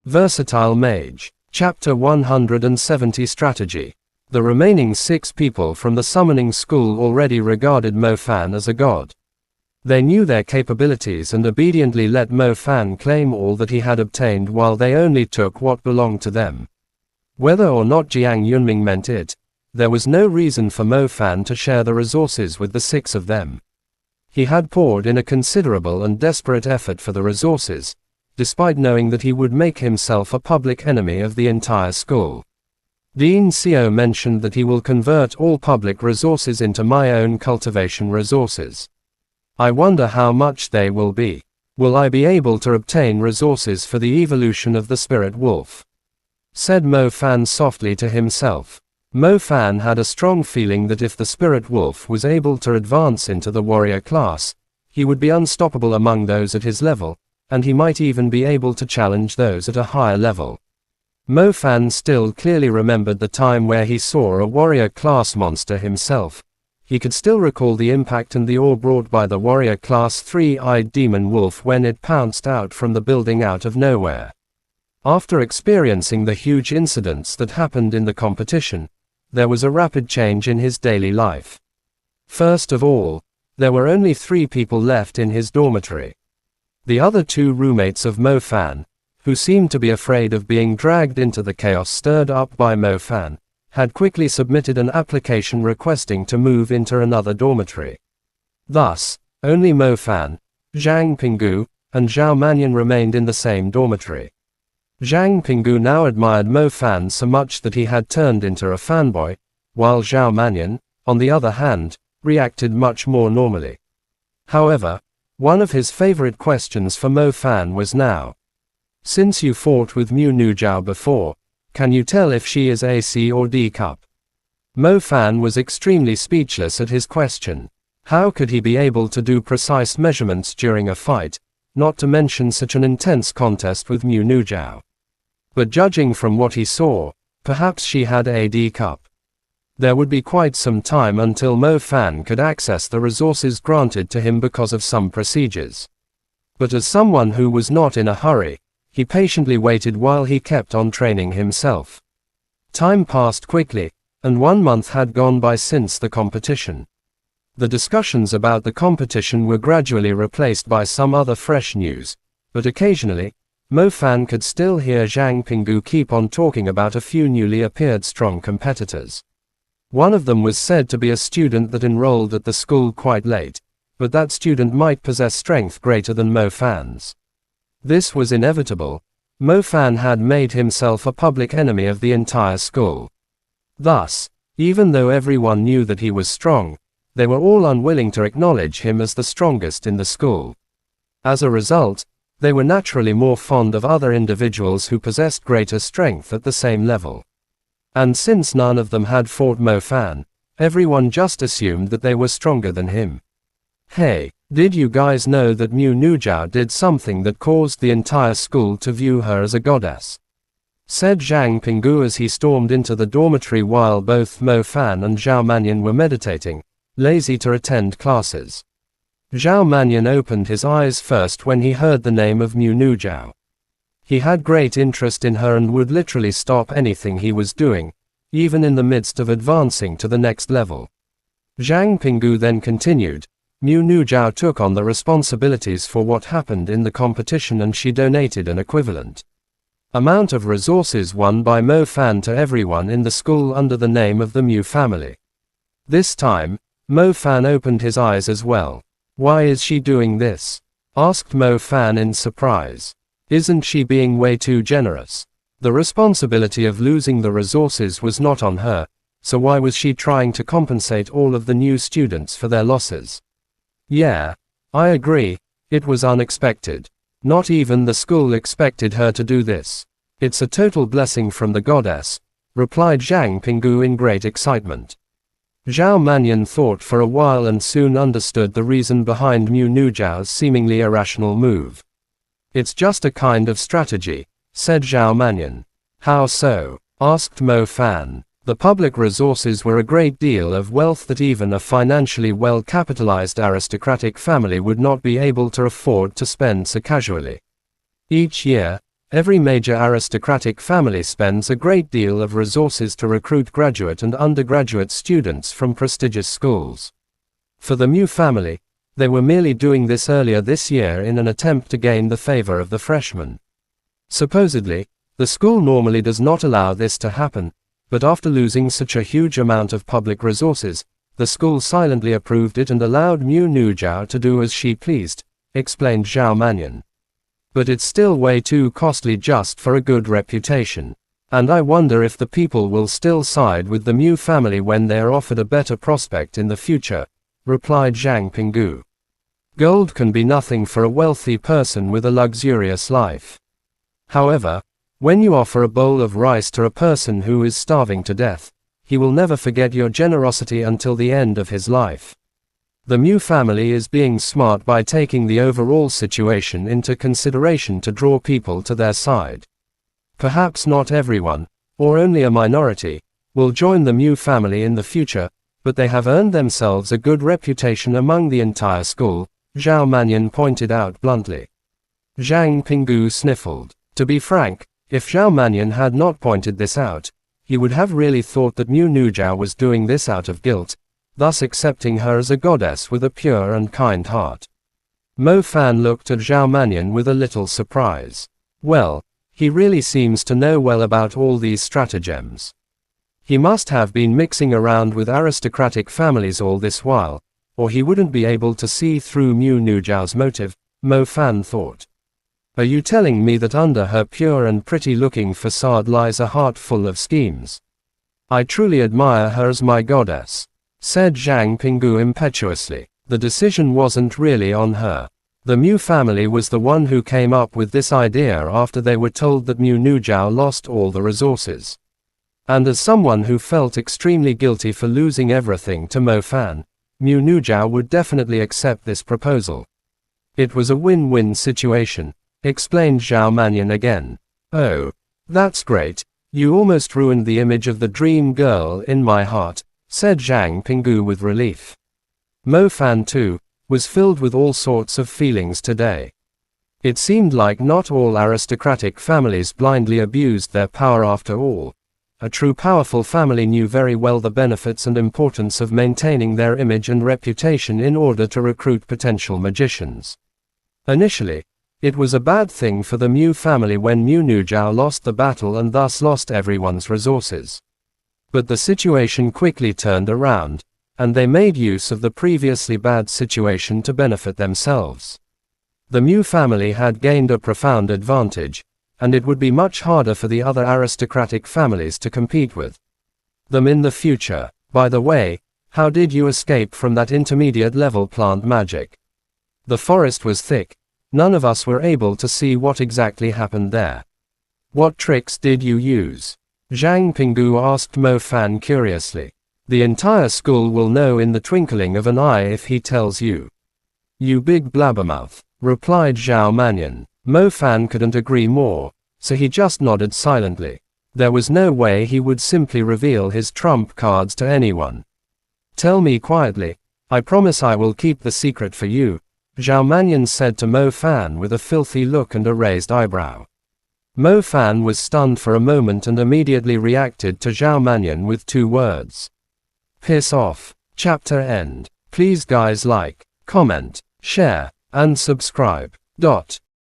Versatile Mage. Chapter 170 Strategy. The remaining 6 people from the summoning school already regarded Mo Fan as a god. They knew their capabilities and obediently let Mo Fan claim all that he had obtained while they only took what belonged to them. Whether or not Jiang Yunming meant it, there was no reason for Mo Fan to share the resources with the 6 of them. He had poured in a considerable and desperate effort for the resources, despite knowing that he would make himself a public enemy of the entire school. Dean Xiao mentioned that he will convert all public resources into my own cultivation resources. I wonder how much they will be. Will I be able to obtain resources for the evolution of the spirit wolf? Said Mo Fan softly to himself. Mo Fan had a strong feeling that if the spirit wolf was able to advance into the warrior class, he would be unstoppable among those at his level, and he might even be able to challenge those at a higher level. Mo Fan still clearly remembered the time where he saw a warrior class monster himself. He could still recall the impact and the awe brought by the warrior class 3-eyed demon wolf when it pounced out from the building out of nowhere. After experiencing the huge incidents that happened in the competition, there was a rapid change in his daily life. First of all, there were only 3 people left in his dormitory. The other 2 roommates of Mo Fan, who seemed to be afraid of being dragged into the chaos stirred up by Mo Fan, had quickly submitted an application requesting to move into another dormitory. Thus, only Mo Fan, Zhang Pinggu, and Zhao Manyan remained in the same dormitory. Zhang Pinggu now admired Mo Fan so much that he had turned into a fanboy, while Zhao Manyan, on the other hand, reacted much more normally. However, one of his favorite questions for Mo Fan was now. Since you fought with Mu Nujiao before, can you tell if she is a C or D cup? Mo Fan was extremely speechless at his question. How could he be able to do precise measurements during a fight, not to mention such an intense contest with Mu Nujiao? But judging from what he saw, perhaps she had a D cup. There would be quite some time until Mo Fan could access the resources granted to him because of some procedures. But as someone who was not in a hurry, he patiently waited while he kept on training himself. Time passed quickly, and 1 month had gone by since the competition. The discussions about the competition were gradually replaced by some other fresh news, but occasionally, Mo Fan could still hear Zhang Pinggu keep on talking about a few newly appeared strong competitors. One of them was said to be a student that enrolled at the school quite late, but that student might possess strength greater than Mo Fan's. This was inevitable. Mo Fan had made himself a public enemy of the entire school. Thus, even though everyone knew that he was strong, they were all unwilling to acknowledge him as the strongest in the school. As a result, they were naturally more fond of other individuals who possessed greater strength at the same level. And since none of them had fought Mo Fan, everyone just assumed that they were stronger than him. Hey, did you guys know that Mu Nujiao did something that caused the entire school to view her as a goddess? Said Zhang Pinggu as he stormed into the dormitory while both Mo Fan and Zhao Manyan were meditating, lazy to attend classes. Zhao Manyan opened his eyes first when he heard the name of Mu Nujiao. He had great interest in her and would literally stop anything he was doing, even in the midst of advancing to the next level. Zhang Pinggu then continued. Mu Nujiao took on the responsibilities for what happened in the competition and she donated an equivalent amount of resources won by Mo Fan to everyone in the school under the name of the Mu family. This time, Mo Fan opened his eyes as well. Why is she doing this? Asked Mo Fan in surprise. Isn't she being way too generous? The responsibility of losing the resources was not on her, so why was she trying to compensate all of the new students for their losses? Yeah, I agree, it was unexpected. Not even the school expected her to do this. It's a total blessing from the goddess, replied Zhang Pinggu in great excitement. Zhao Manyan thought for a while and soon understood the reason behind Mu Nujiao's seemingly irrational move. It's just a kind of strategy, said Zhao Manyan. How so? Asked Mo Fan. The public resources were a great deal of wealth that even a financially well-capitalized aristocratic family would not be able to afford to spend so casually. Each year, Every major aristocratic family spends a great deal of resources to recruit graduate and undergraduate students from prestigious schools. For the Mu family, they were merely doing this earlier this year in an attempt to gain the favor of the freshmen. Supposedly, the school normally does not allow this to happen, but after losing such a huge amount of public resources, the school silently approved it and allowed Mu Nujiao to do as she pleased, explained Zhao Manyan. But it's still way too costly just for a good reputation. And I wonder if the people will still side with the Mu family when they are offered a better prospect in the future, replied Zhang Pinggu. Gold can be nothing for a wealthy person with a luxurious life. However, when you offer a bowl of rice to a person who is starving to death, he will never forget your generosity until the end of his life. The Mu family is being smart by taking the overall situation into consideration to draw people to their side. Perhaps not everyone, or only a minority, will join the Mu family in the future, but they have earned themselves a good reputation among the entire school, Zhao Manyan pointed out bluntly. Zhang Pinggu sniffled. To be frank, if Zhao Manyan had not pointed this out, he would have really thought that Mu Nujiao was doing this out of guilt, thus accepting her as a goddess with a pure and kind heart. Mo Fan looked at Zhao Manyan with a little surprise. Well, he really seems to know well about all these stratagems. He must have been mixing around with aristocratic families all this while, or he wouldn't be able to see through Mu Nujiao's motive, Mo Fan thought. Are you telling me that under her pure and pretty-looking facade lies a heart full of schemes? I truly admire her as my goddess, said Zhang Pinggu impetuously. The decision wasn't really on her. The Mu family was the one who came up with this idea after they were told that Mu Nujiao lost all the resources. And as someone who felt extremely guilty for losing everything to Mo Fan, Mu Nujiao would definitely accept this proposal. It was a win-win situation, explained Zhao Manyan again. Oh, that's great. You almost ruined the image of the dream girl in my heart, said Zhang Pinggu with relief. Mo Fan too, was filled with all sorts of feelings today. It seemed like not all aristocratic families blindly abused their power after all. A true powerful family knew very well the benefits and importance of maintaining their image and reputation in order to recruit potential magicians. Initially, it was a bad thing for the Mu family when Mu Nujiao lost the battle and thus lost everyone's resources. But the situation quickly turned around, and they made use of the previously bad situation to benefit themselves. The Mu family had gained a profound advantage, and it would be much harder for the other aristocratic families to compete with them in the future. By the way, how did you escape from that intermediate level plant magic? The forest was thick. None of us were able to see what exactly happened there. What tricks did you use? Zhang Pinggu asked Mo Fan curiously. The entire school will know in the twinkling of an eye if he tells you. You big blabbermouth, replied Zhao Manyan. Mo Fan couldn't agree more, so he just nodded silently. There was no way he would simply reveal his trump cards to anyone. Tell me quietly. I promise I will keep the secret for you, Zhao Manyan said to Mo Fan with a filthy look and a raised eyebrow. Mo Fan was stunned for a moment and immediately reacted to Zhao Manyan with 2 words. Piss off. Chapter end. Please guys like, comment, share, and subscribe.